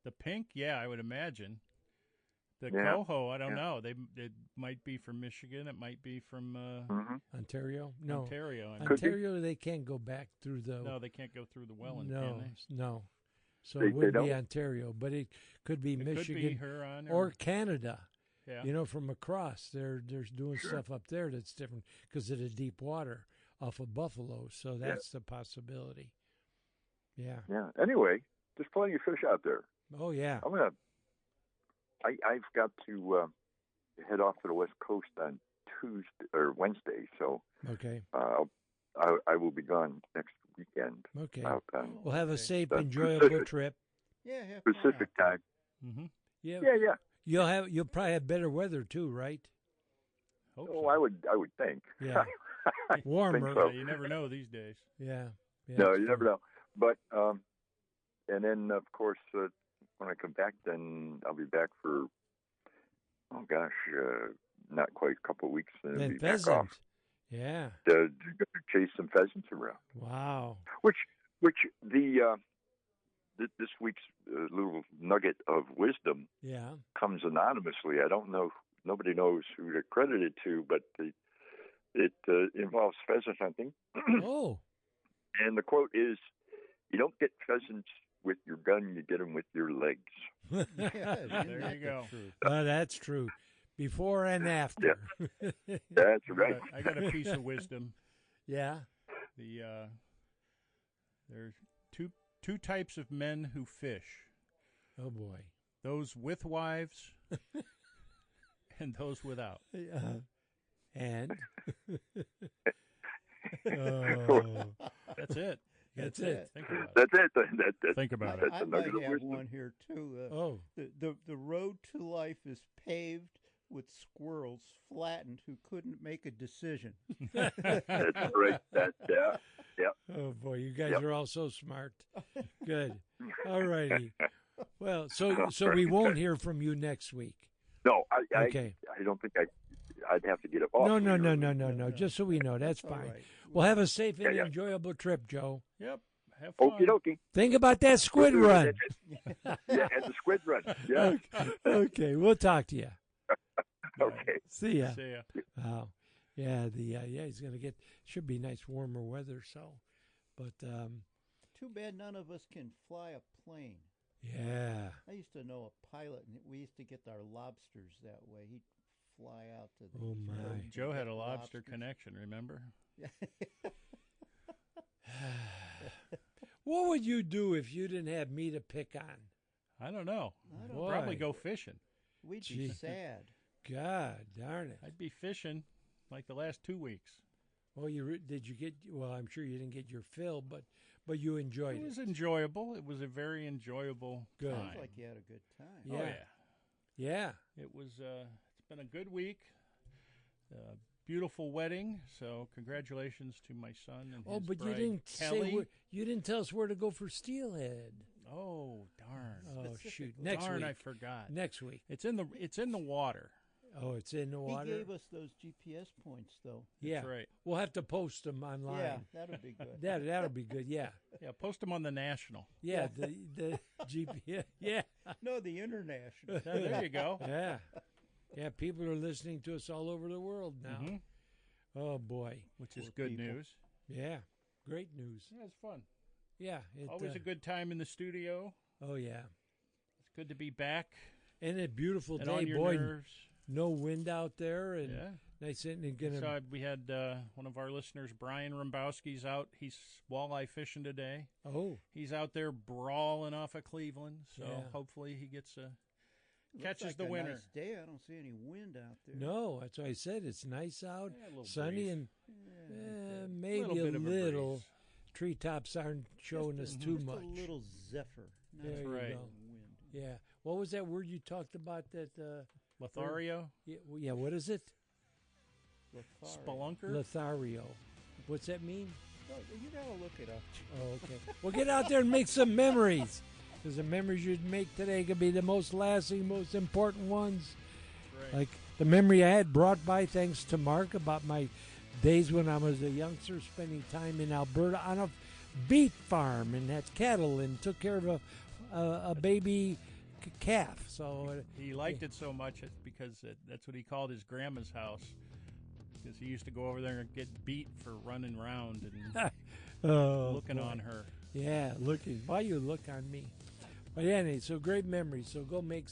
The pink, yeah, I would imagine. The Yeah. coho, I don't Yeah. know. It might be from Michigan. It might be from Mm-hmm. Ontario. No. Ontario. I mean. Could be. Ontario, they can't go back through the. No, they can't go through the Welland, no. can they? No. So They it would be don't? Ontario, but it could be It Michigan could be Huron or Canada. yeah. You know, from across, they're doing stuff up there that's different because of the deep water off of Buffalo. So that's the possibility. Yeah. Yeah. Anyway, there's plenty of fish out there. Oh yeah. I've got to head off to the West Coast on Tuesday or Wednesday, so Okay. I will be gone next weekend Okay. out on We'll have a Okay. safe, That's enjoyable Pacific. trip. Yeah, have fun Pacific out there. time. Mm-hmm. Yeah. Yeah. You'll probably have better weather too, right? Hope Oh, so. I would think. Yeah. I think Warmer. so. Yeah, you never know these days. Yeah. Yeah, No, it's you never true. know. But and then of course when I come back, then I'll be back for not quite a couple of weeks, and Then be back pheasant. off Yeah. to chase some pheasants around. Wow. Which this week's little nugget of wisdom Yeah. comes anonymously. I don't know. Nobody knows who to credit it to, but it involves pheasant hunting. Oh. And the quote is, "You don't get pheasants with your gun; you get them with your legs." Yeah, isn't There that you the go. truth? That's true. Before and after. That's right. I got a piece of wisdom. Yeah. There's two types of men who fish: Oh boy. those with wives and those without. And oh, That's it. that's That's it. Think about it. That's it. That's Think about that's it. I a might nugget of have wisdom. one here too. Oh. The road to life is paved with squirrels flattened who couldn't make a decision. That's right. Yeah. Oh boy, you guys Yep. are all so smart. Good. All righty. Well, so we won't hear from you next week. No, Okay. I don't think I'd have to get up. No, awfully no, no, early. no, no, no. Just so we know, that's All fine. right. Well, have a safe and Yeah. enjoyable trip, Joe. Yep. Have fun. Okie dokie. Think about that squid run. Yeah, and the squid run. Yeah. Okay, we'll talk to you. Okay. See ya. See ya. Wow. Yeah, he's gonna get should be nice warmer weather. So, but Too bad none of us can fly a plane. yeah. I used to know a pilot, and we used to get our lobsters that way. He'd fly out to the. Oh, my. and Joe get had a the lobster lobsters. connection, remember? What would you do if you didn't have me to pick on? I don't know. I I'd don't Boy. probably go fishing. We'd Gee. be sad. God darn it. I'd be fishing like the last 2 weeks. Well, did you get? Well, I'm sure you didn't get your fill, but but you enjoyed It it. was enjoyable. It was a very enjoyable Good. time. Sounds like you had a good time. Yeah. Oh, yeah. Yeah. It was. It's been a good week. Beautiful wedding. So congratulations to my son and Oh, his but you bride, didn't Kelly. say you didn't tell us where to go for Steelhead. Oh darn! Oh shoot! Next darn, week. I forgot. Next week. It's in the water. Oh, it's in the water. He gave us those GPS points, though. Yeah, That's right. we'll have to post them online. Yeah, that'll be good. That'll be good. Yeah, Yeah, post them on the national. yeah. The GPS. Yeah, No, the international. There you go. yeah, yeah. People are listening to us all over the world now. Mhm. Oh boy. Which is Poor good people. news. Yeah, great news. Yeah, it's fun. Yeah, it, Always a good time in the studio. Oh yeah, It's good to be back and a beautiful and day, on your boy. nerves. No wind out there, and Yeah. nice and gonna. So we had one of our listeners, Brian Rombowski's out. He's walleye fishing today. Oh, He's out there brawling off of Cleveland. So Yeah. hopefully he gets Looks catches like the a winner. Nice day. I don't see any wind out there. no, that's what I said. It's nice out, Yeah, a little sunny, breeze. and Yeah, maybe Little a bit of a little. breeze. Treetops aren't showing us just too just much. a little zephyr. Not There a you right. go. wind. Yeah. What was that word you talked about? That. Lothario, Yeah. What is it? Lothario. Spelunker. Lothario. What's that mean? Oh, you gotta look it up. Oh, okay. Well, get out there and make some memories, because the memories you'd make today could be the most lasting, most important ones. Right. Like the memory I had brought by thanks to Mark about my days when I was a youngster spending time in Alberta on a beef farm and had cattle and took care of a baby calf. So He liked it so much because that's what he called his grandma's house. Because he used to go over there and get beat for running around and looking boy. on her. Yeah, looking. Why you look on me? But anyway, so great memories. So go make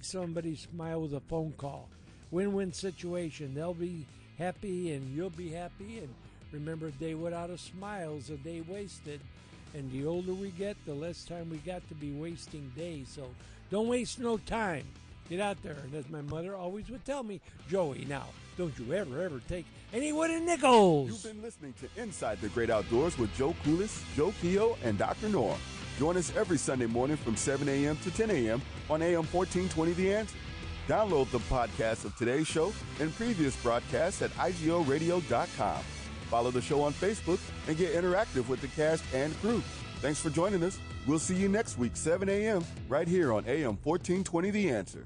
somebody smile with a phone call. Win-win situation. They'll be happy and you'll be happy. And remember, a day without a smile is a day wasted. And the older we get, the less time we got to be wasting days. So don't waste no time. Get out there. And as my mother always would tell me, Joey, now, don't you ever take any wooden nickels. You've been listening to Inside the Great Outdoors with Joe Coolis, Joe Keogh, and Dr. Norm. Join us every Sunday morning from 7 a.m. to 10 a.m. on AM 1420 The Answer. Download the podcast of today's show and previous broadcasts at IGOradio.com. Follow the show on Facebook and get interactive with the cast and crew. Thanks for joining us. We'll see you next week, 7 a.m., right here on AM 1420 The Answer.